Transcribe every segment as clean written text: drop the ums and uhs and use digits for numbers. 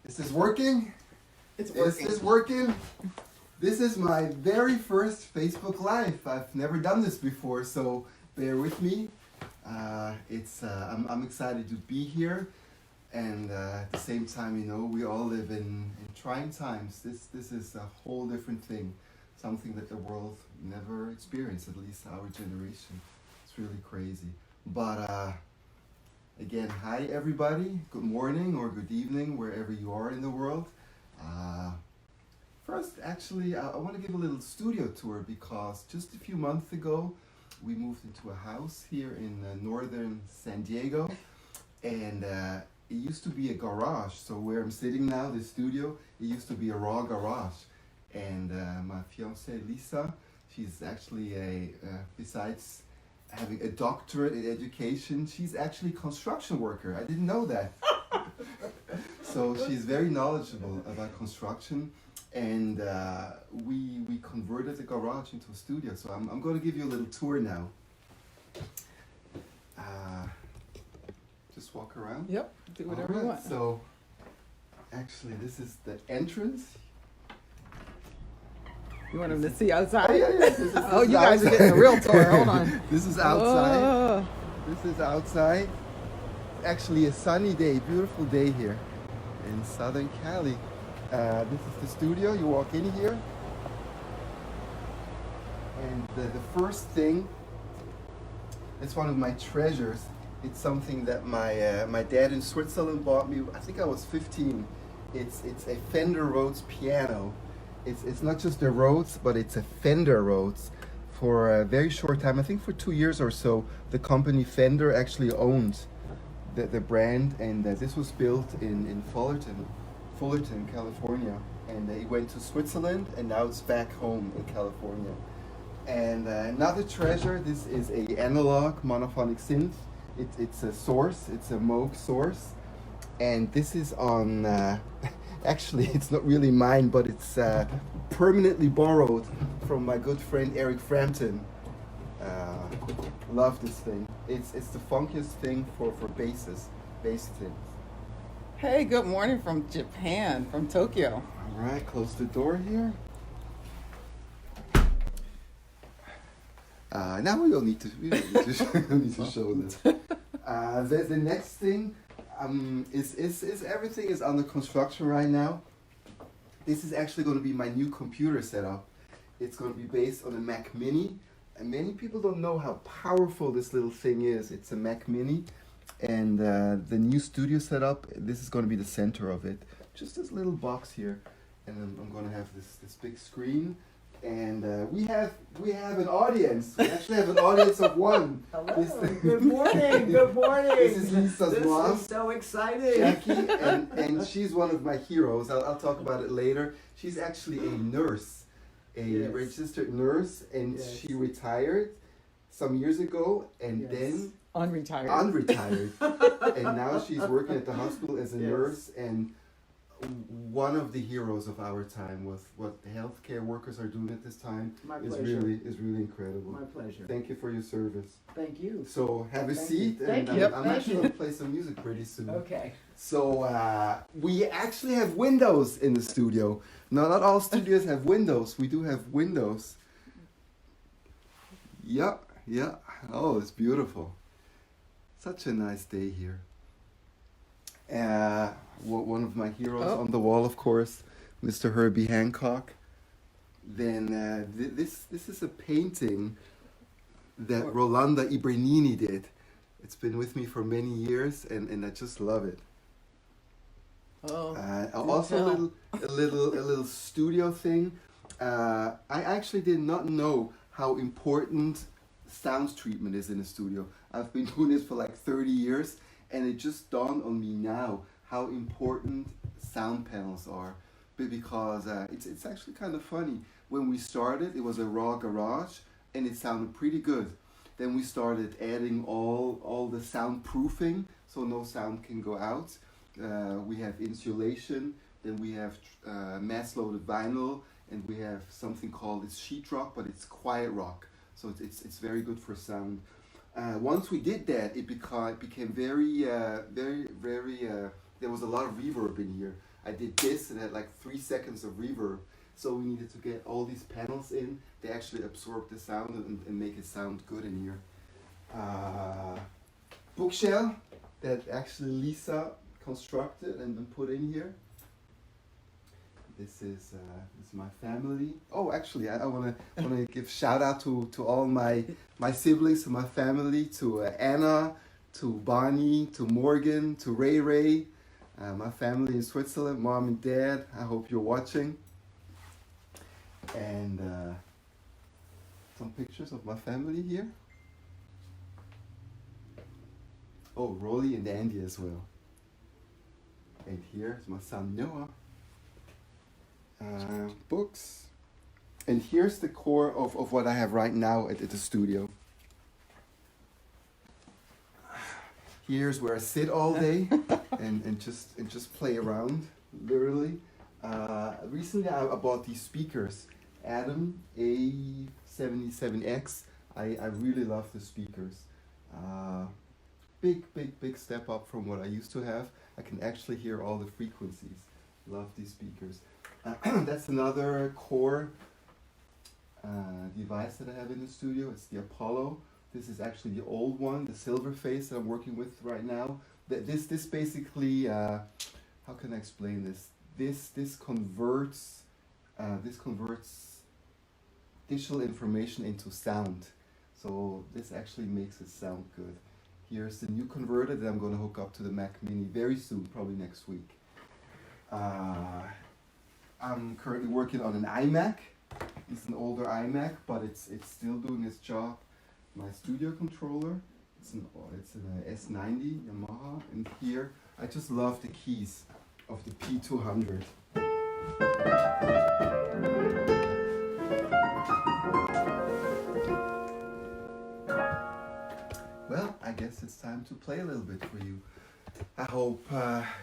Is this working? It's working. Is this working? This is my very first Facebook Live. I've never done this before, so bear with me. I'm excited to be here, and at the same time, you know, we all live in trying times. This is a whole different thing, something that the world never experienced, at least our generation. It's really crazy. But again, hi everybody. Good morning or good evening, wherever you are in the world. First, actually, I want to give a little studio tour because just a few months ago, we moved into a house here in northern San Diego, and it used to be a garage. So where I'm sitting now, the studio, it used to be a raw garage. And my fiancée Lisa, she's actually besides having a doctorate in education, she's actually a construction worker. I didn't know that. So she's very knowledgeable about construction, and we converted the garage into a studio. So I'm going to give you a little tour now. Just walk around. Yep, do whatever you want. So actually, this is the entrance. You want them to see outside? Oh, yeah. This is You guys are getting a real tour. Hold on. This is outside. Oh. This is outside. Actually, a sunny day, beautiful day here in Southern Cali. This is the studio. You walk in here, and the first thing, it's one of my treasures. It's something that my dad in Switzerland bought me. I think I was 15. It's a Fender Rhodes piano. It's not just a Rhodes, but it's a Fender Rhodes. For a very short time, I think for 2 years or so, the company Fender actually owned the brand, and this was built in Fullerton, California, and it went to Switzerland, and now it's back home in California. And another treasure, this is a analog monophonic synth. It's a Source, it's a Moog Source, and this is on, actually it's not really mine, but it's permanently borrowed from my good friend Eric Frampton. Love this thing. It's the funkiest thing for bass things. Hey, good morning from Japan, from Tokyo. All right, close the door here. Now we don't need to show this. The next thing is everything is under construction right now. This is actually going to be my new computer setup. It's going to be based on a Mac Mini. And many people don't know how powerful this little thing is. It's a Mac Mini. And the new studio setup, this is going to be the center of it. Just this little box here. And I'm going to have this big screen. And we have an audience. We actually have an audience of one. Hello. Good morning. Good morning. This is Lisa's mom. This is so exciting. Jackie, and she's one of my heroes. I'll talk about it later. She's actually a nurse, registered nurse, and she retired some years ago, and then unretired, and now she's working at the hospital as a nurse, and one of the heroes of our time with what healthcare workers are doing at this time is really incredible. My pleasure. Thank you for your service. Thank you. So have a seat, and I'm actually going to play some music pretty soon. Okay. So we actually have windows in the studio. No, not all studios have windows. We do have windows. Yeah. Oh, it's beautiful. Such a nice day here. One of my heroes on the wall, of course, Mr. Herbie Hancock. Then this is a painting that Rolanda Ibernini did. It's been with me for many years, and I just love it. Also a little studio thing. I actually did not know how important sound treatment is in a studio. I've been doing this for like 30 years, and it just dawned on me now how important sound panels are. Because it's actually kind of funny. When we started, it was a raw garage, and it sounded pretty good. Then we started adding all the soundproofing, so no sound can go out. We have insulation, then we have mass-loaded vinyl, and we have something called sheetrock, but it's quiet rock, so it's very good for sound. Once we did that, it became very there was a lot of reverb in here. I did this and had like 3 seconds of reverb. So we needed to get all these panels in. They actually absorb the sound and make it sound good in here. Bookshelf that actually Lisa constructed and put in here. This is my family. Oh, actually, I wanna give shout out to all my siblings, to my family, to Anna, to Bonnie, to Morgan, to Ray Ray, my family in Switzerland, mom and dad. I hope you're watching. And some pictures of my family here. Oh, Rolly and Andy as well. And here's my son Noah. Books. And here's the core of what I have right now at the studio. Here's where I sit all day and just play around, literally. Recently I bought these speakers, Adam A77X. I really love the speakers. Big step up from what I used to have. I can actually hear all the frequencies. Love these speakers. That's another core device that I have in the studio. It's the Apollo. This is actually the old one, the silver face that I'm working with right now. This basically, how can I explain this? This converts digital information into sound. So this actually makes it sound good. Here's the new converter that I'm going to hook up to the Mac Mini very soon, probably next week. I'm currently working on an iMac. It's an older iMac, but it's still doing its job. My studio controller, it's an S90 Yamaha, and here I just love the keys of the P200. Well, I guess it's time to play a little bit for you. I hope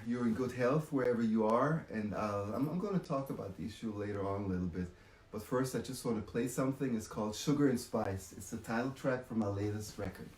you're in good health wherever you are, and I'm going to talk about the issue later on a little bit. But first, I just want to play something. It's called Sugar and Spice. It's the title track from my latest record.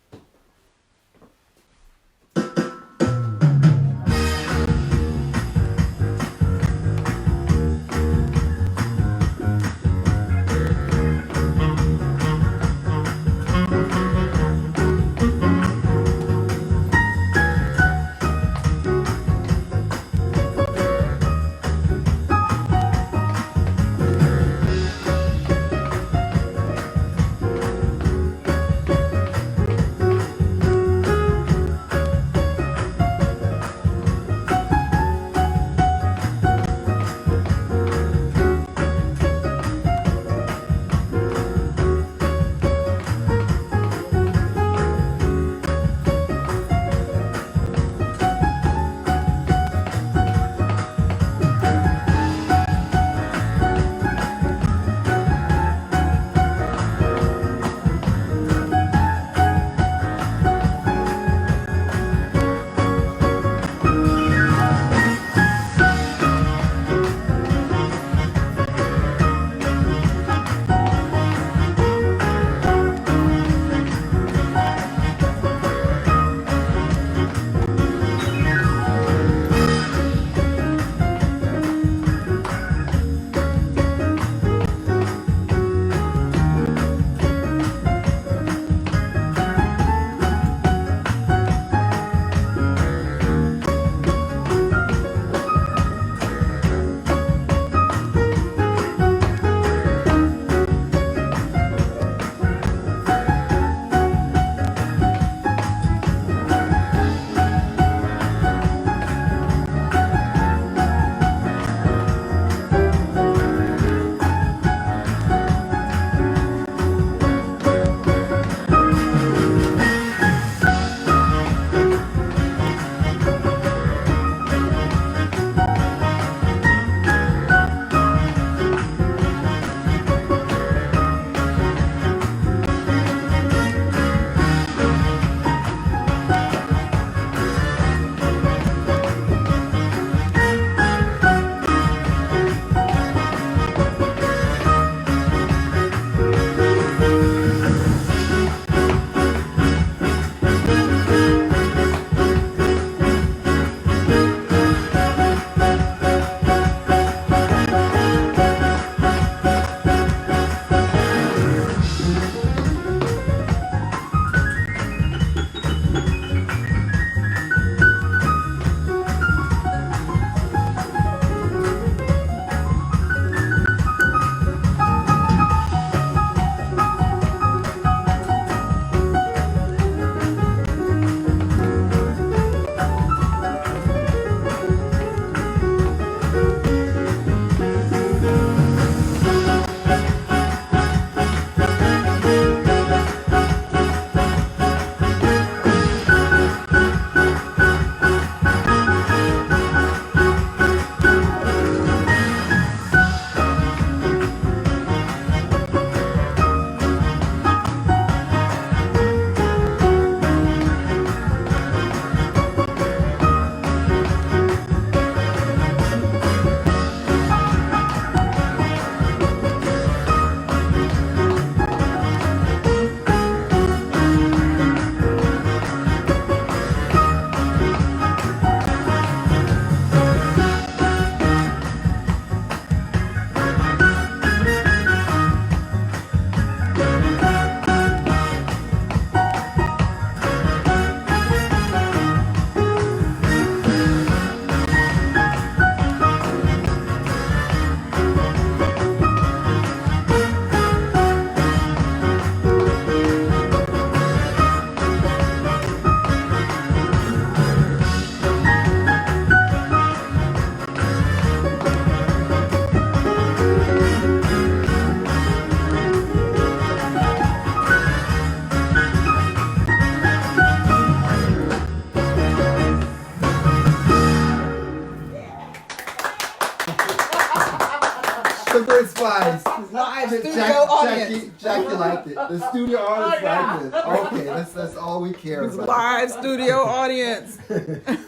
Sugar Spice. Live studio audience. Jackie liked it. The studio audience liked it. Okay, that's all we care about. Live studio audience. And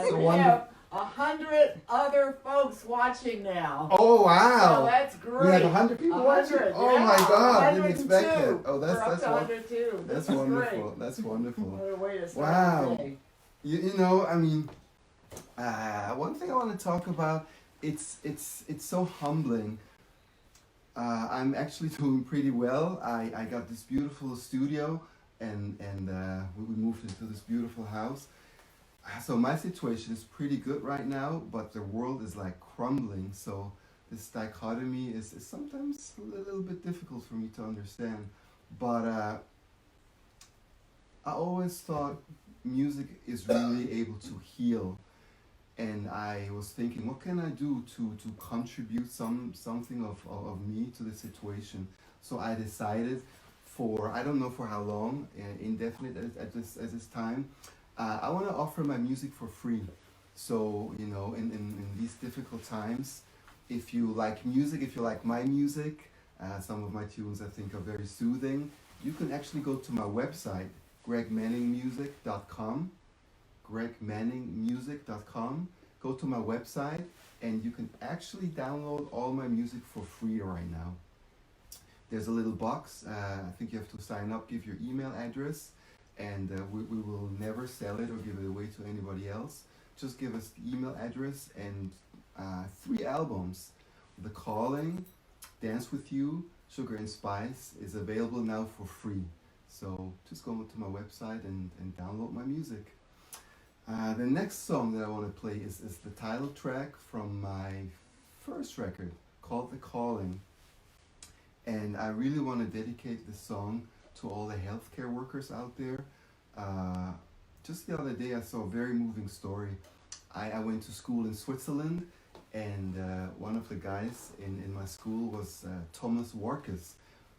So we have 100 other folks watching now. Oh wow! So that's great. We had 100 people watching. 100, Oh yeah, my God! Didn't expect 102. that. Oh, We're up that's to wonderful. 102. That's This is wonderful. great. That's wonderful. What a way to start Wow. the day. You know, I mean, one thing I want to talk about. It's so humbling. I'm actually doing pretty well. I got this beautiful studio, and we moved into this beautiful house. So my situation is pretty good right now, but the world is like crumbling. So this dichotomy is sometimes a little bit difficult for me to understand. But I always thought music is really able to heal. And I was thinking, what can I do to contribute something of me to the situation? So I decided for, I don't know for how long, indefinite at this time, I want to offer my music for free. So, you know, in these difficult times, if you like music, if you like my music, some of my tunes I think are very soothing, you can actually go to my website, gregmanningmusic.com, gregmanningmusic.com. Go to my website and you can actually download all my music for free right now. There's a little box, I think you have to sign up, give your email address, and we will never sell it or give it away to anybody else. Just give us the email address, and 3 albums, The Calling, Dance With You, Sugar and Spice, is available now for free. So just go to my website and download my music. The next song that I want to play is the title track from my first record called The Calling. And I really want to dedicate this song to all the healthcare workers out there. Just the other day I saw a very moving story. I went to school in Switzerland, and one of the guys in my school was Thomas Warkes.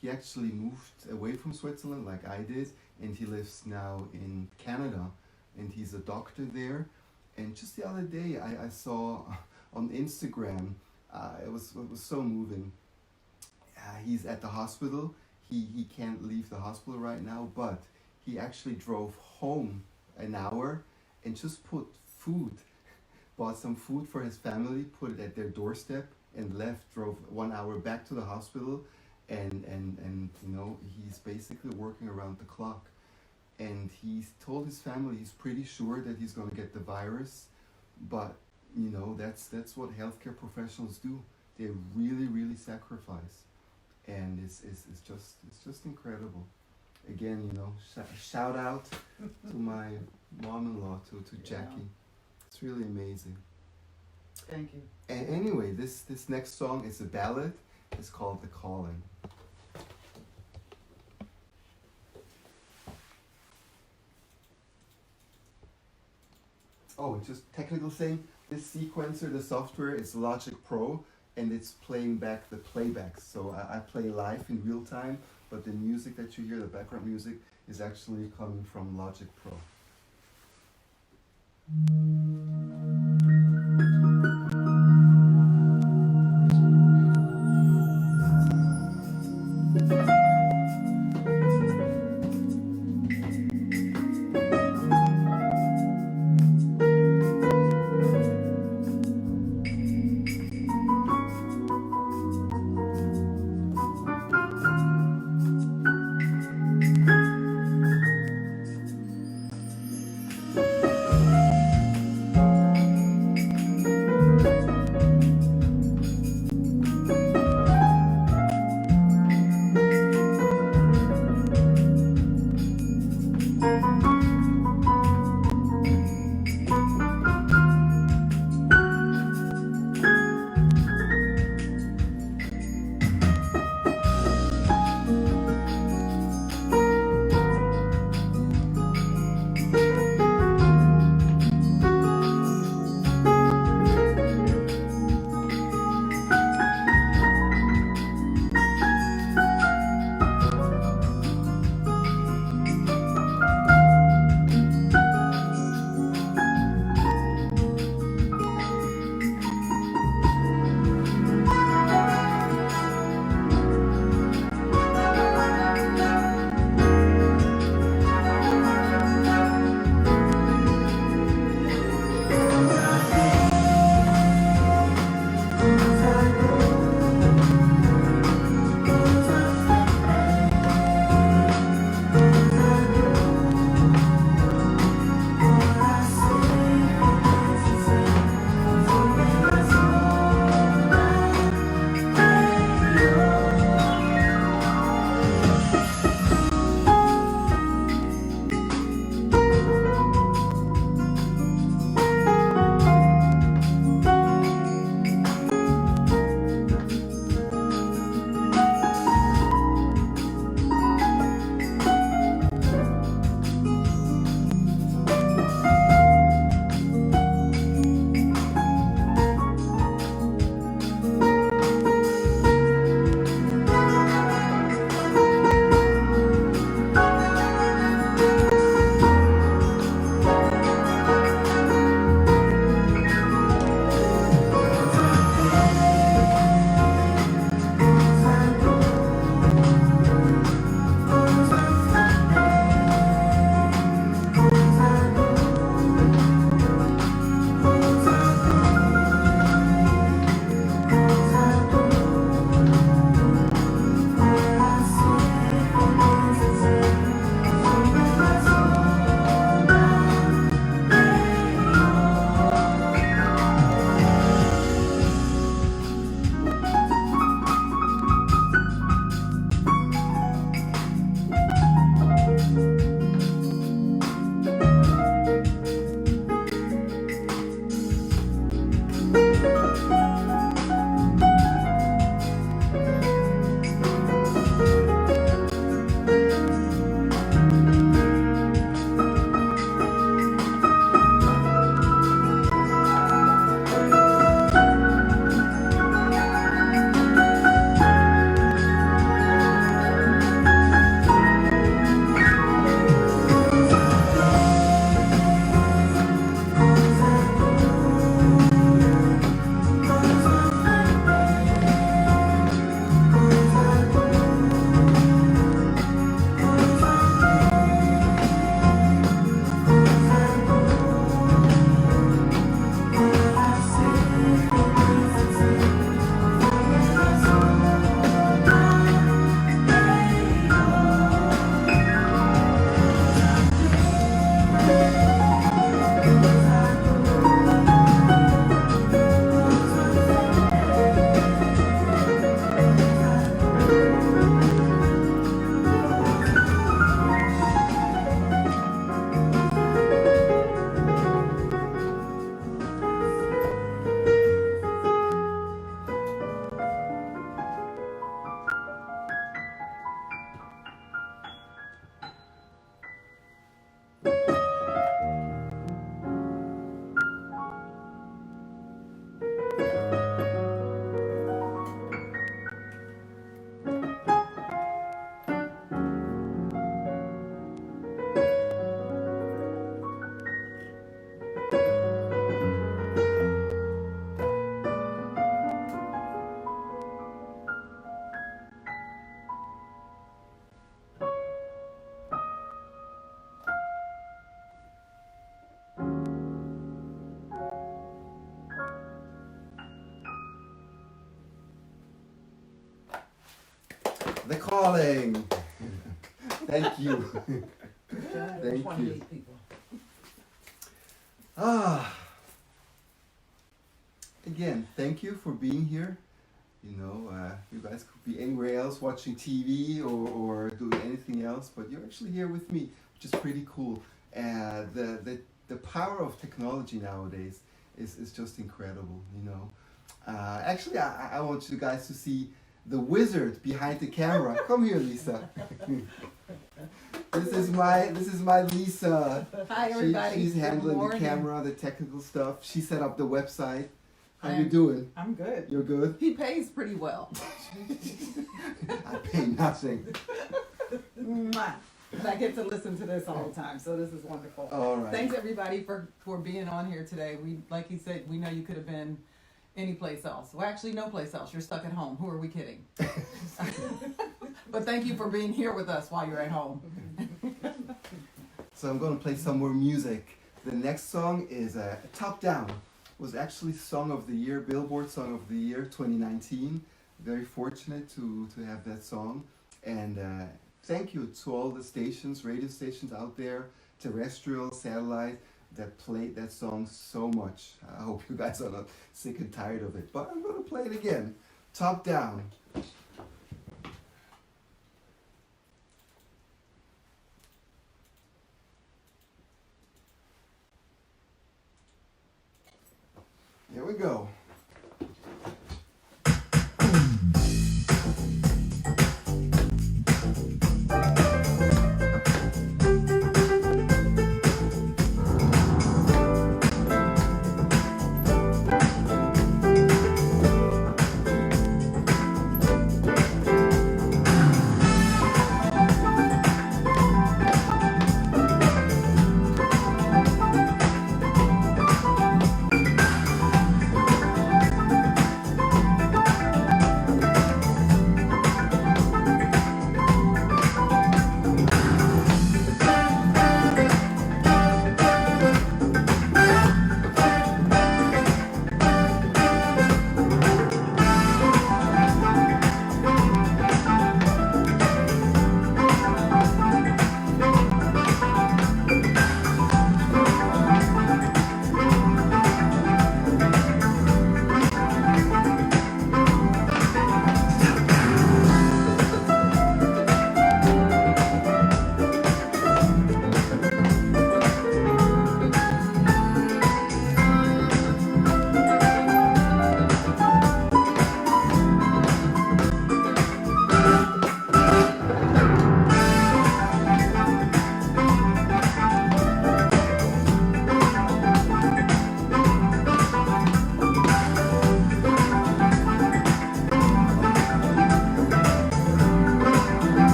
He actually moved away from Switzerland like I did, and he lives now in Canada, and he's a doctor there. And just the other day I saw on Instagram, it was so moving. He's at the hospital. He can't leave the hospital right now, but he actually drove home an hour and just bought some food for his family, put it at their doorstep, and left, drove 1 hour back to the hospital, and you know, he's basically working around the clock. And he's told his family he's pretty sure that he's going to get the virus, but you know, that's what healthcare professionals do. They really sacrifice. And it's just incredible. Again, you know, shout out to my mom-in-law, to Jackie. It's really amazing. Thank you. And anyway, this next song is a ballad. It's called The Calling. Oh, just technical thing. This sequencer, the software, is Logic Pro, and it's playing back the playbacks. So I play live in real time, but the music that you hear, the background music, is actually coming from Logic Pro. The calling. Thank you. Thank you. 28 people. Again, thank you for being here. You know, you guys could be anywhere else watching TV or doing anything else, but you're actually here with me, which is pretty cool. The power of technology nowadays is just incredible, you know. Actually, I want you guys to see the wizard behind the camera. Come here, Lisa. This is my Lisa. Hi, everybody. She's Good handling the morning. camera, the technical stuff. She set up the website. How you doing? I'm good. You're good? He pays pretty well. I pay nothing. Mwah. And I get to listen to this all the time, so this is wonderful. All right. Thanks everybody for being on here today. We, like he said, we know you could have been any place else. Well, actually, no place else. You're stuck at home. Who are we kidding? But thank you for being here with us while you're at home. So I'm going to play some more music. The next song is Top Down. Was actually Song of the Year, Billboard Song of the Year 2019. Very fortunate to have that song. And thank you to all the stations, radio stations out there, terrestrial, satellite, that played that song so much. I hope you guys are not sick and tired of it. But I'm going to play it again. Top Down. Here we go.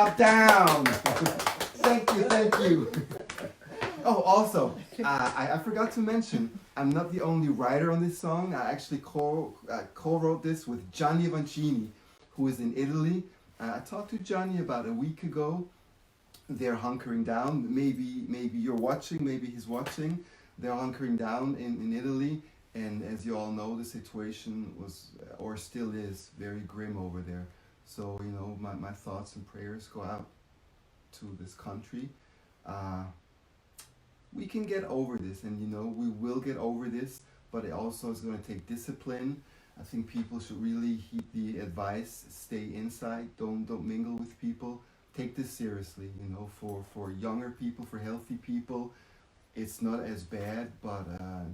drop down. Thank you, thank you. Oh, also, I forgot to mention, I'm not the only writer on this song. I actually co-wrote this with Gianni Vancini, who is in Italy. I talked to Johnny about a week ago. They're hunkering down. Maybe you're watching, maybe he's watching. They're hunkering down in Italy. And as you all know, the situation was, or still is, very grim over there. So, you know, my thoughts and prayers go out to this country. We can get over this, and you know, we will get over this, but it also is going to take discipline. I think people should really heed the advice, stay inside, don't mingle with people. Take this seriously, you know, for younger people, for healthy people, it's not as bad, but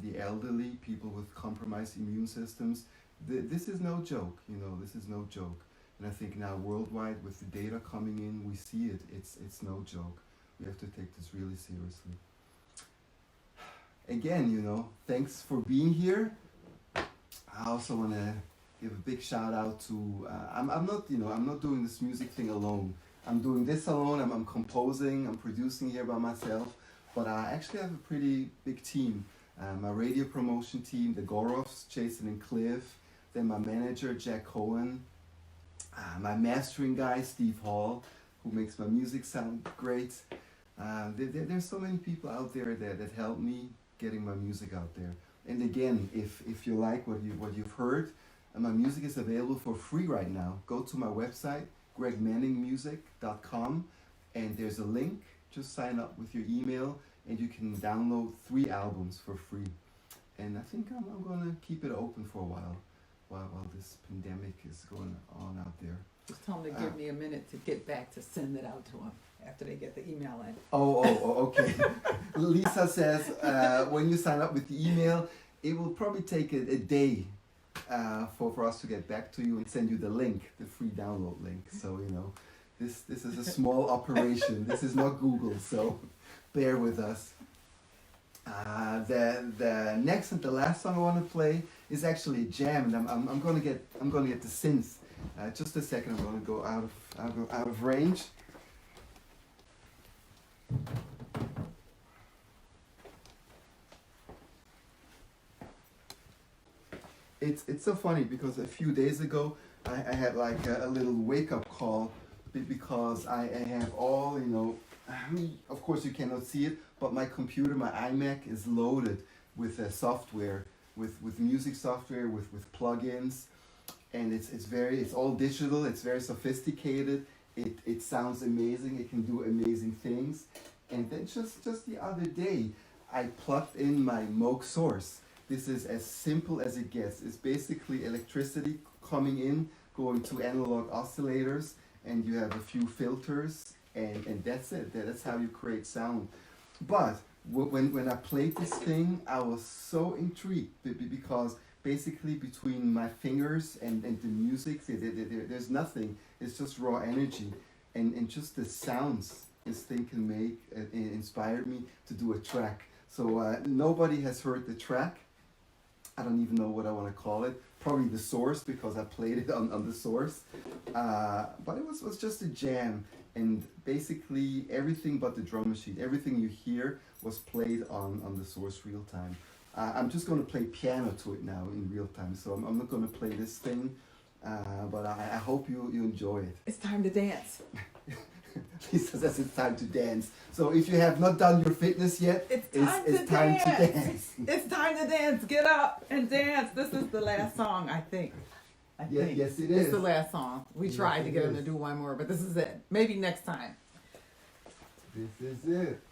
the elderly, people with compromised immune systems, this is no joke, you know, this is no joke. And I think now worldwide, with the data coming in, we see it, it's no joke. We have to take this really seriously. Again, you know, thanks for being here. I also want to give a big shout out to, I'm not doing this music thing alone. I'm doing this alone, I'm composing, I'm producing here by myself, but I actually have a pretty big team. My radio promotion team, the Gorovs, Jason and Cliff, then my manager, Jack Cohen, my mastering guy, Steve Hall, who makes my music sound great. There's so many people out there that help me getting my music out there. And again, if you like what you've heard, my music is available for free right now. Go to my website, gregmanningmusic.com, and there's a link. Just sign up with your email, and you can download 3 albums for free. And I think I'm gonna keep it open for a while this pandemic is going on out there. Just tell them to give me a minute to get back to send it out to them after they get the email in. Oh, okay. Lisa says when you sign up with the email, it will probably take a day for us to get back to you and send you the link, the free download link. So, you know, this is a small operation. This is not Google, so bear with us. The next and the last song I want to play is actually a jam, and I'm gonna get the synth. Just a second, I'm gonna go out of range. It's so funny because a few days ago I had like a little wake-up call because I have all, you know, of course you cannot see it, but my computer, my iMac is loaded with software, with music software, with plugins, and it's all digital, it's very sophisticated, it sounds amazing, it can do amazing things. And then just the other day I plugged in my Moog source. This is as simple as it gets. It's basically electricity coming in, going to analog oscillators, and you have a few filters, and that's it. That's how you create sound. But when I played this thing, I was so intrigued because basically between my fingers and the music, there's nothing. It's just raw energy, and just the sounds this thing can make inspired me to do a track. So nobody has heard the track. I don't even know what I want to call it. Probably the source, because I played it on the source. But it was just a jam. And basically everything but the drum machine, everything you hear was played on the source real time. I'm just going to play piano to it now in real time. So I'm not going to play this thing, but I hope you enjoy it. It's time to dance. Lisa says it's time to dance. So if you have not done your fitness yet, it's time to dance. It's time to dance. Get up and dance. This is the last song, I think. Yes, it It's is. the last song. We Yes, tried to it get him is. to do one more, but this is it. Maybe next time. This is it.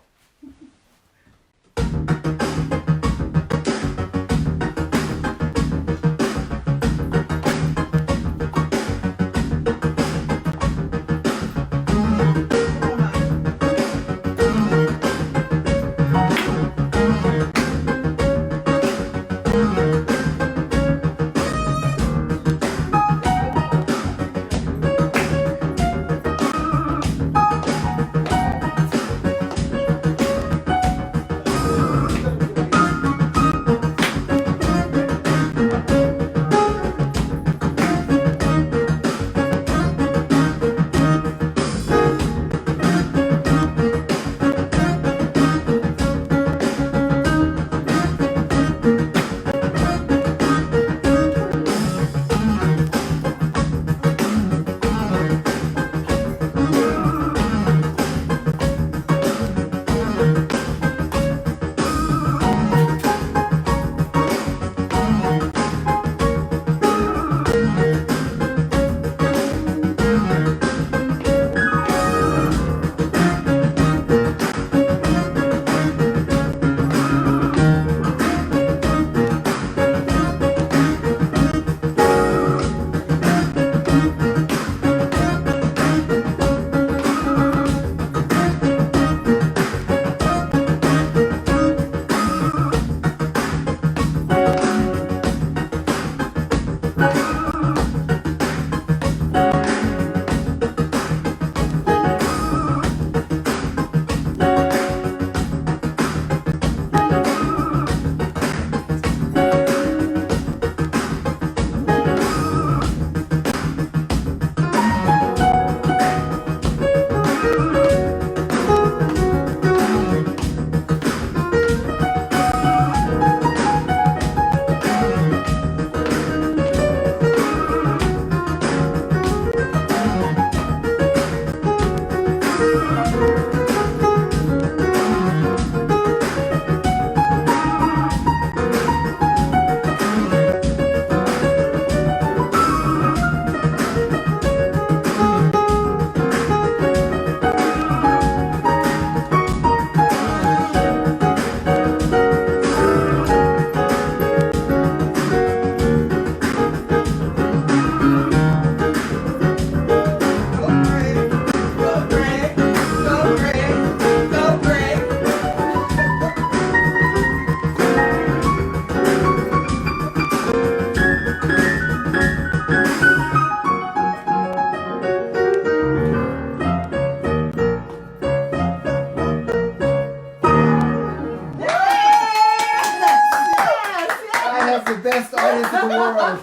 best artist in the world.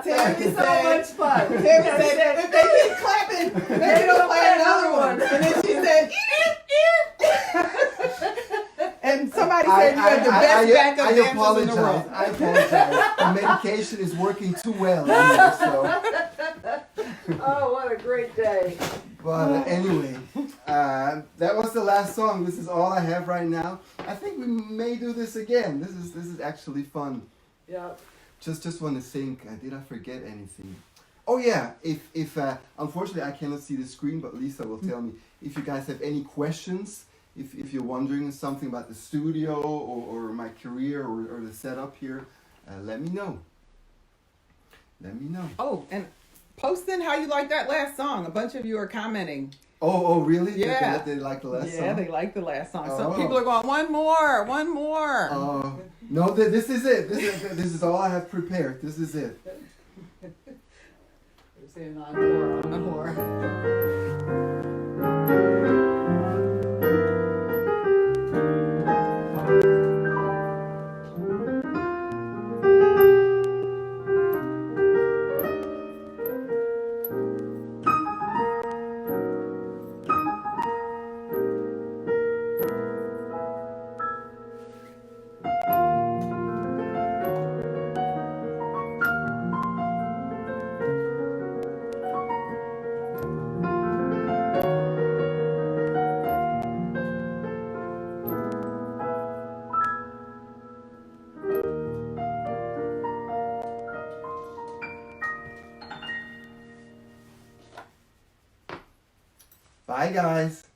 Tammy So said, much fun. Tammy said, if they keep clapping, maybe they'll play another one. And then she said, and somebody said you had the best backup dancers in the world. I apologize. The medication is working too well in here, so. Oh, what a great day. But anyway, that was the last song. This is all I have right now. I think we may do this again. This is actually fun. Yep. Just want to think. Did I forget anything? Oh yeah. If unfortunately I cannot see the screen, but Lisa will tell me if you guys have any questions. If you're wondering something about the studio or my career or the setup here, let me know. Let me know. Oh, and post in how you like that last song. A bunch of you are commenting. Oh, really? Yeah. They like the last song? Yeah, they like the last song. Some Oh. people are going, one more. No, this is it. This is all I have prepared. This is it. They're saying encore. Bye, guys.